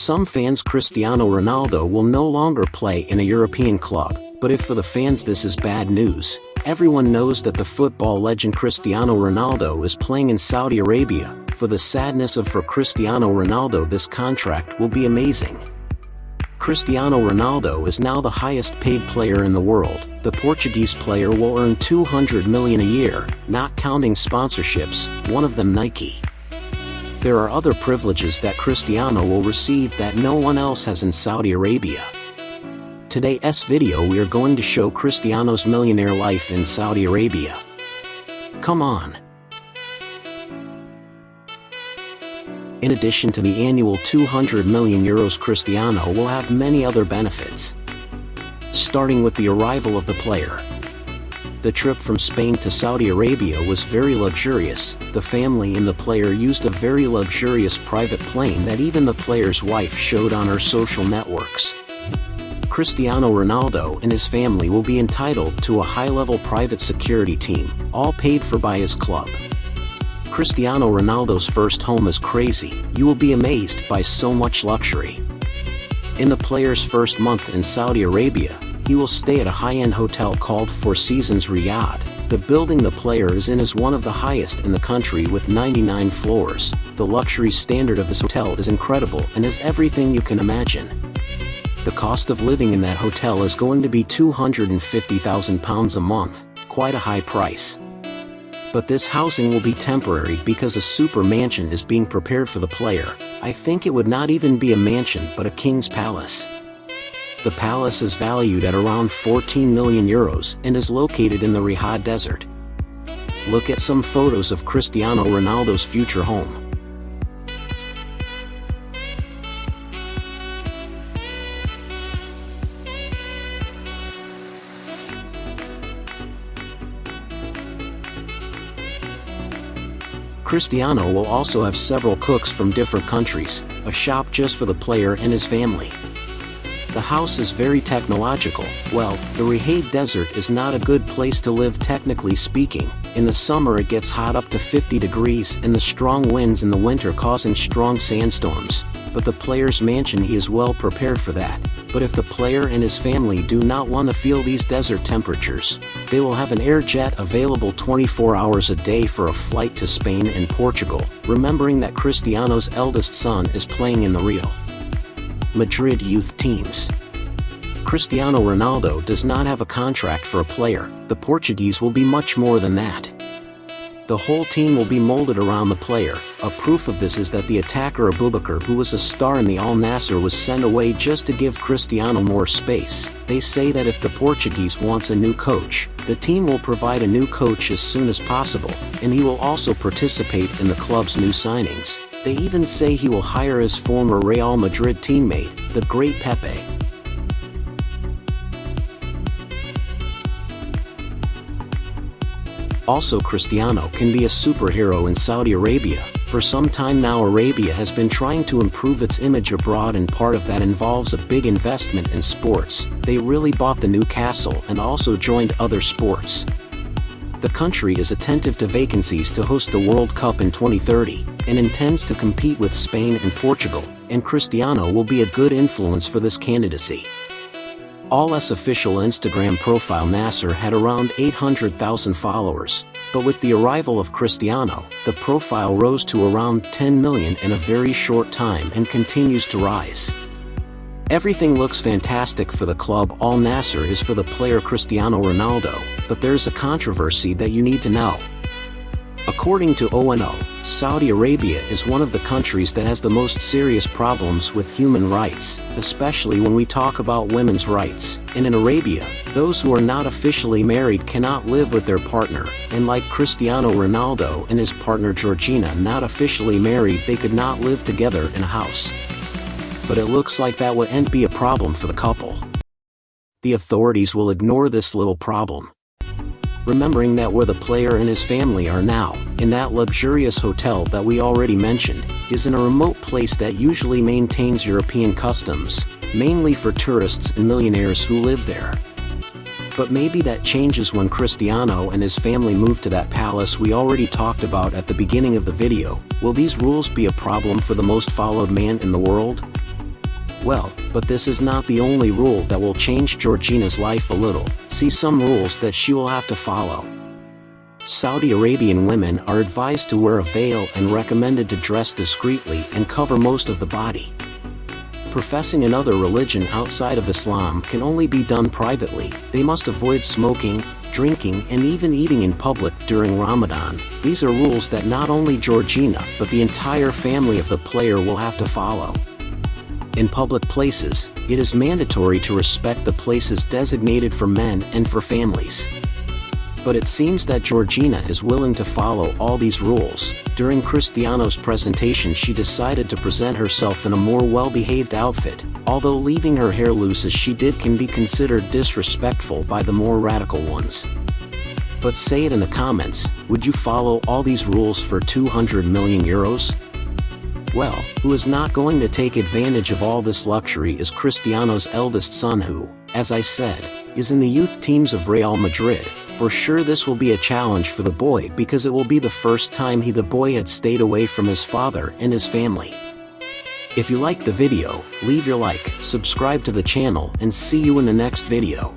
Some fans Cristiano Ronaldo will no longer play in a European club, but if for the fans this is bad news, everyone knows that the football legend Cristiano Ronaldo is playing in Saudi Arabia. For the sadness of for Cristiano Ronaldo, this contract will be amazing. Cristiano Ronaldo is now the highest paid player in the world. The Portuguese player will earn $200 million a year, not counting sponsorships, one of them Nike. There are other privileges that Cristiano will receive that no one else has in Saudi Arabia. Today's video we are going to show Cristiano's millionaire life in Saudi Arabia. Come on! In addition to the annual €200 million, Cristiano will have many other benefits. Starting with the arrival of the player. The trip from Spain to Saudi Arabia was very luxurious. The family and the player used a very luxurious private plane that even the player's wife showed on her social networks. Cristiano Ronaldo and his family will be entitled to a high-level private security team, all paid for by his club. Cristiano Ronaldo's first home is crazy. You will be amazed by so much luxury. In the player's first month in Saudi Arabia, he will stay at a high-end hotel called Four Seasons Riyadh. The building the player is in is one of the highest in the country with 99 floors. The luxury standard of his hotel is incredible and is everything you can imagine. The cost of living in that hotel is going to be £250,000 a month, quite a high price. But this housing will be temporary because a super mansion is being prepared for the player. I think it would not even be a mansion but a king's palace. The palace is valued at around €14 million and is located in the Riyadh desert. Look at some photos of Cristiano Ronaldo's future home. Cristiano will also have several cooks from different countries, a shop just for the player and his family. The house is very technological. Well, the Riyadh desert is not a good place to live technically speaking. In the summer it gets hot up to 50 degrees and the strong winds in the winter causing strong sandstorms. But the player's mansion, he is well prepared for that. But if the player and his family do not want to feel these desert temperatures, they will have an air jet available 24 hours a day for a flight to Spain and Portugal, remembering that Cristiano's eldest son is playing in the Real Madrid youth teams. Cristiano Ronaldo does not have a contract for a player. The Portuguese will be much more than that. The whole team will be molded around the player. A proof of this is that the attacker Abubakar, who was a star in the NASSR, was sent away just to give Cristiano more space. They say that if the Portuguese wants a new coach, the team will provide a new coach as soon as possible, and he will also participate in the club's new signings. They even say he will hire his former Real Madrid teammate, the great Pepe. Also, Cristiano can be a superhero in Saudi Arabia. For some time now Arabia has been trying to improve its image abroad, and part of that involves a big investment in sports. They really bought the Newcastle and also joined other sports. The country is attentive to vacancies to host the World Cup in 2030, and intends to compete with Spain and Portugal, and Cristiano will be a good influence for this candidacy. All's official Instagram profile NASSR had around 800,000 followers, but with the arrival of Cristiano, the profile rose to around 10 million in a very short time and continues to rise. Everything looks fantastic for the club. Al Nassr is for the player Cristiano Ronaldo, but there's a controversy that you need to know. According to ONO, Saudi Arabia is one of the countries that has the most serious problems with human rights, especially when we talk about women's rights. And in Arabia, those who are not officially married cannot live with their partner, and like Cristiano Ronaldo and his partner Georgina, not officially married, they could not live together in a house. But it looks like that wouldn't be a problem for the couple. The authorities will ignore this little problem. Remembering that where the player and his family are now, in that luxurious hotel that we already mentioned, is in a remote place that usually maintains European customs, mainly for tourists and millionaires who live there. But maybe that changes when Cristiano and his family move to that palace we already talked about at the beginning of the video. Will these rules be a problem for the most followed man in the world? Well, but this is not the only rule that will change Georgina's life a little. See some rules that she will have to follow. Saudi Arabian women are advised to wear a veil and recommended to dress discreetly and cover most of the body. Professing another religion outside of Islam can only be done privately. They must avoid smoking, drinking, and even eating in public during Ramadan. These are rules that not only Georgina but the entire family of the player will have to follow. In public places, it is mandatory to respect the places designated for men and for families. But it seems that Georgina is willing to follow all these rules. During Cristiano's presentation, she decided to present herself in a more well-behaved outfit, although leaving her hair loose as she did can be considered disrespectful by the more radical ones. But say it in the comments, would you follow all these rules for 200 million euros? Well, who is not going to take advantage of all this luxury is Cristiano's eldest son who, as I said, is in the youth teams of Real Madrid. For sure this will be a challenge for the boy because it will be the first time the boy had stayed away from his father and his family. If you liked the video, leave your like, subscribe to the channel, and see you in the next video.